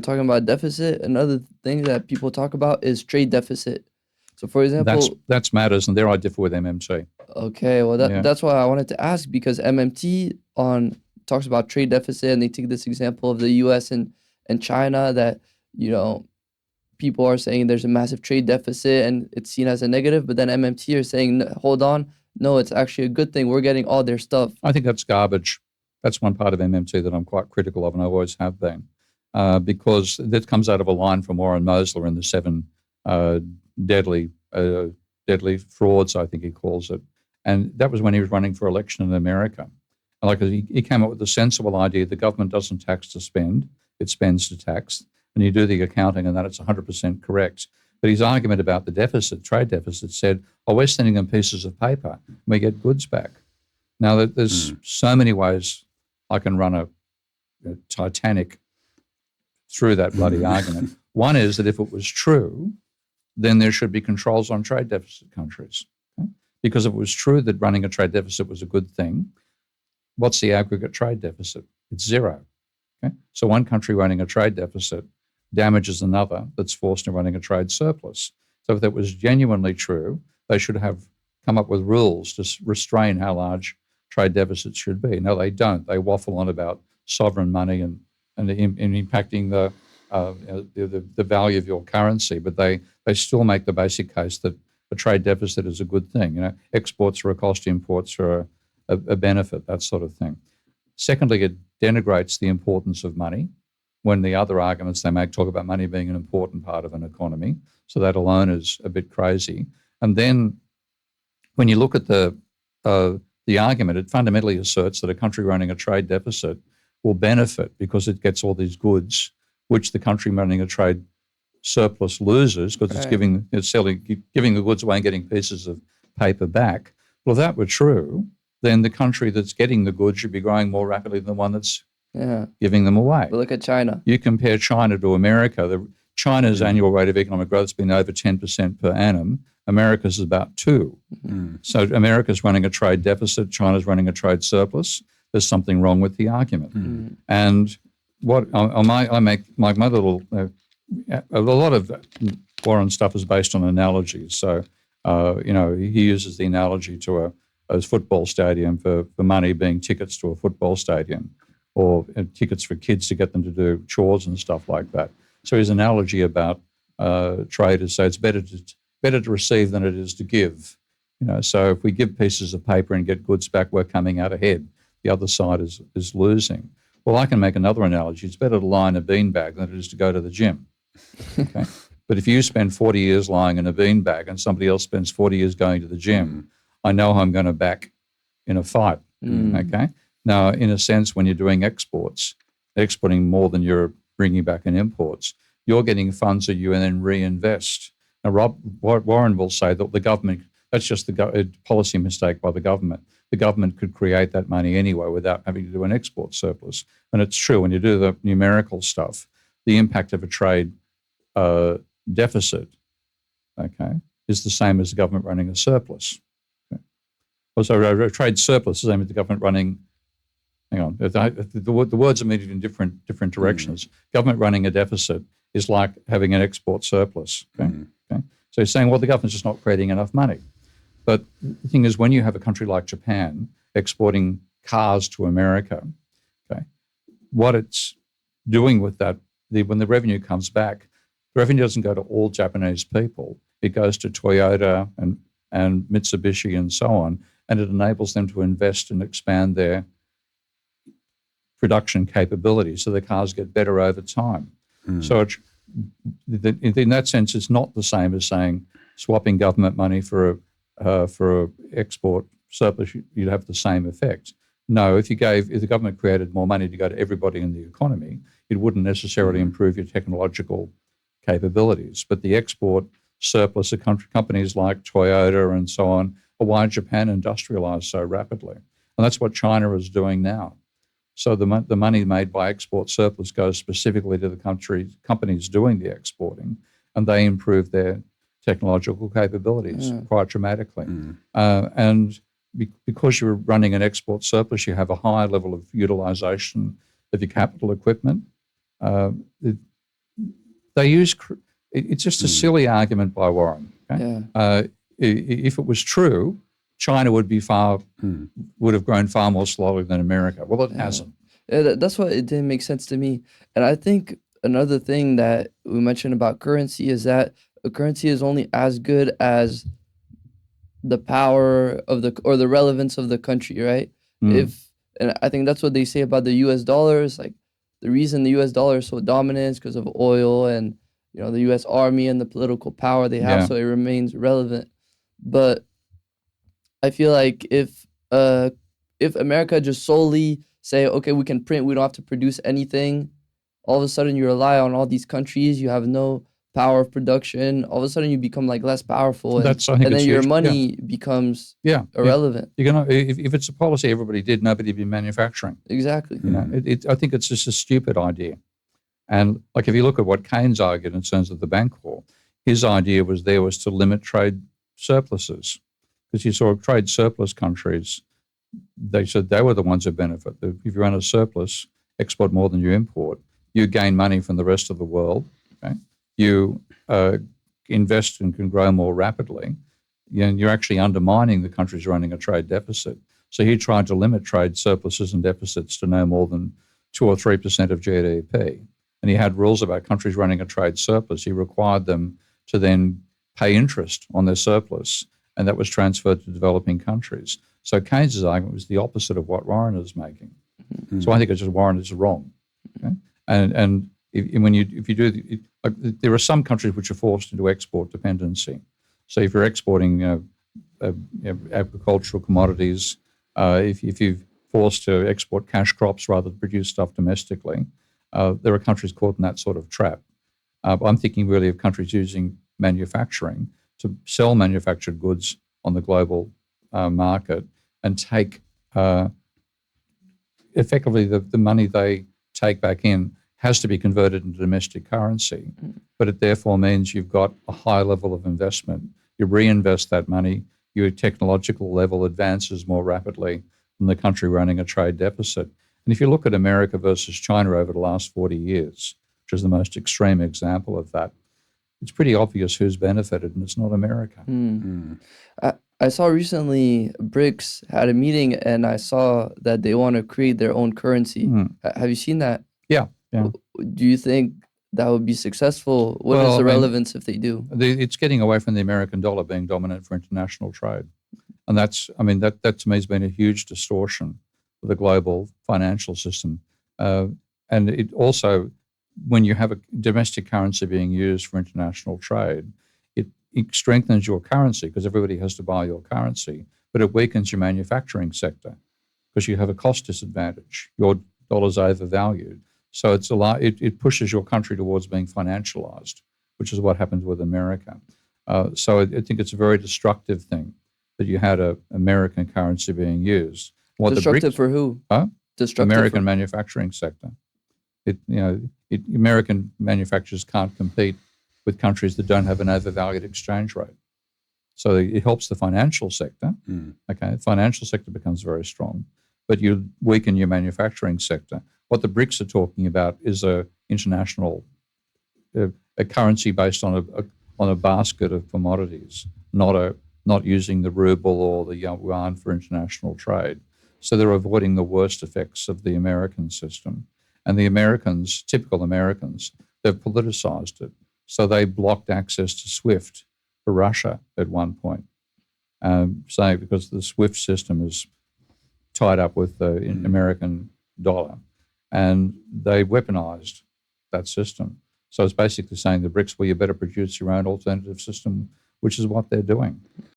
talking about deficit, another thing that people talk about is trade deficit. So, for That's example, that's matters, and there I differ with MMT. okay, well Yeah, that's why I wanted to ask because MMT on talks about trade deficit and they take this example of the US and China that, you know, people are saying there's a massive trade deficit and it's seen as a negative, but then MMT are saying, hold on, no, it's actually a good thing. We're getting all their stuff. I think that's garbage. That's one part of MMT that I'm quite critical of, and I always have been, because that comes out of a line from Warren Mosler in the seven uh, deadly deadly frauds, I think he calls it, and that was when he was running for election in America. Like he came up with the sensible idea: the government doesn't tax to spend; it spends to tax, and you do the accounting, and that it's 100% correct. But his argument about the deficit, trade deficit, said, "Oh, we're sending them pieces of paper, and we get goods back." Now, there's so many ways I can run a Titanic through that bloody argument. One is that if it was true, then there should be controls on trade deficit countries. Okay? Because if it was true that running a trade deficit was a good thing, what's the aggregate trade deficit? It's zero. Okay? So one country running a trade deficit damages another that's forced into running a trade surplus. So if that was genuinely true, they should have come up with rules to restrain how large trade deficits should be. No, they don't. They waffle on about sovereign money and impacting the value of your currency, but they still make the basic case that a trade deficit is a good thing. You know, exports are a cost, imports are a benefit, that sort of thing. Secondly, it denigrates the importance of money when the other arguments they make talk about money being an important part of an economy. So that alone is a bit crazy. And then when you look at the argument, it fundamentally asserts that a country running a trade deficit will benefit because it gets all these goods, which the country running a trade surplus loses because it's giving the goods away and getting pieces of paper back. Well, if that were true, then the country that's getting the goods should be growing more rapidly than the one that's giving them away. But look at China. You compare China to America. China's annual rate of economic growth has been over 10% per annum. America's is about 2%. So America's running a trade deficit. China's running a trade surplus. There's something wrong with the argument. And what I make my little a lot of Warren stuff is based on analogies. So he uses the analogy to a football stadium for money being tickets to a football stadium, or tickets for kids to get them to do chores and stuff like that. So his analogy about trade is, so it's better to receive than it is to give. So if we give pieces of paper and get goods back, we're coming out ahead. The other side is losing. Well, I can make another analogy. It's better to lie in a beanbag than it is to go to the gym. Okay? But if you spend 40 years lying in a beanbag and somebody else spends 40 years going to the gym, I know I'm going to back in a fight. Okay? Now, in a sense, when you're doing exporting more than you're bringing back in imports, you're getting funds that you then reinvest. Now, Warren will say that the government, that's just a policy mistake by the government. The government could create that money anyway without having to do an export surplus. And it's true, when you do the numerical stuff, the impact of a trade deficit, okay, is the same as the government running a surplus. Okay? Also, a trade surplus is the same as the government running. Hang on, the words are meaning in different directions. Government running a deficit is like having an export surplus. Okay? Okay? So you're saying, well, the government's just not creating enough money. But the thing is, when you have a country like Japan exporting cars to America, okay, what it's doing with that, when the revenue comes back, the revenue doesn't go to all Japanese people. It goes to Toyota and Mitsubishi and so on, and it enables them to invest and expand their production capability so the cars get better over time. So in that sense, it's not the same as saying swapping government money for a export surplus, you'd have the same effect. No, if the government created more money to go to everybody in the economy, it wouldn't necessarily improve your technological capabilities. But the export surplus of companies like Toyota and so on are why Japan industrialized so rapidly. And that's what China is doing now. So the money made by export surplus goes specifically to the companies doing the exporting, and they improve their technological capabilities quite dramatically. And because you're running an export surplus, you have a higher level of utilisation of your capital equipment. They use it's just a silly argument by Warren. Okay? Yeah. If it was true, China would have grown far more slowly than America. Well, it hasn't. Yeah, that's what it didn't make sense to me. And I think another thing that we mentioned about currency is that a currency is only as good as the power of the relevance of the country, right? And I think that's what they say about the U.S. dollar. Is like the reason the U.S. dollar is so dominant is because of oil and the U.S. Army and the political power they have, Yeah. so it remains relevant. But I feel like if America just solely say, okay, we can print, we don't have to produce anything, all of a sudden you rely on all these countries, you have no power of production, all of a sudden you become like less powerful, and, I think and it's then your huge. money becomes irrelevant. You're gonna if it's a policy everybody did, nobody'd be manufacturing. Exactly. I think it's just a stupid idea. And like if you look at what Keynes argued in terms of the bank law, his idea was to limit trade surpluses, because you saw trade surplus countries. They said they were the ones who benefit. If you run a surplus, export more than you import, you gain money from the rest of the world. Okay? You invest and can grow more rapidly. You're actually undermining the countries running a trade deficit. So he tried to limit trade surpluses and deficits to no more than 2 or 3% of GDP. And he had rules about countries running a trade surplus. He required them to then pay interest on their surplus, and that was transferred to developing countries. So Keynes's argument was the opposite of what Warren is making. So I think it's just Warren is wrong. Okay? And if you do, there are some countries which are forced into export dependency. So if you're exporting, agricultural commodities, if you're forced to export cash crops rather than produce stuff domestically, there are countries caught in that sort of trap. I'm thinking really of countries using manufacturing to sell manufactured goods on the global market and take effectively the money they take back in has to be converted into domestic currency, but it therefore means you've got a high level of investment. You reinvest that money, your technological level advances more rapidly than the country running a trade deficit. And if you look at America versus China over the last 40 years, which is the most extreme example of that, it's pretty obvious who's benefited, and it's not America. I saw recently BRICS had a meeting, and I saw that they want to create their own currency. Have you seen that? Yeah. Do you think that would be successful? What is the relevance if they do? It's getting away from the American dollar being dominant for international trade. And that to me has been a huge distortion of the global financial system. And it also, when you have a domestic currency being used for international trade, it strengthens your currency because everybody has to buy your currency, but it weakens your manufacturing sector because you have a cost disadvantage. Your dollar's overvalued. So it pushes your country towards being financialized, which is what happens with America. So I think it's a very destructive thing that you had an American currency being used. Destructive for who? Destructive American manufacturing sector. American manufacturers can't compete with countries that don't have an overvalued exchange rate. So it helps the financial sector. Okay, the financial sector becomes very strong, but you weaken your manufacturing sector. What the BRICS are talking about is a international a currency based on a basket of commodities, not using the ruble or the yuan for international trade. So they're avoiding the worst effects of the American system. And the Americans, typical Americans, they've politicized it. So they blocked access to SWIFT for Russia at one point, saying because the SWIFT system is tied up with the American dollar, and they weaponized that system. So it's basically saying the BRICS, well, you better produce your own alternative system, which is what they're doing.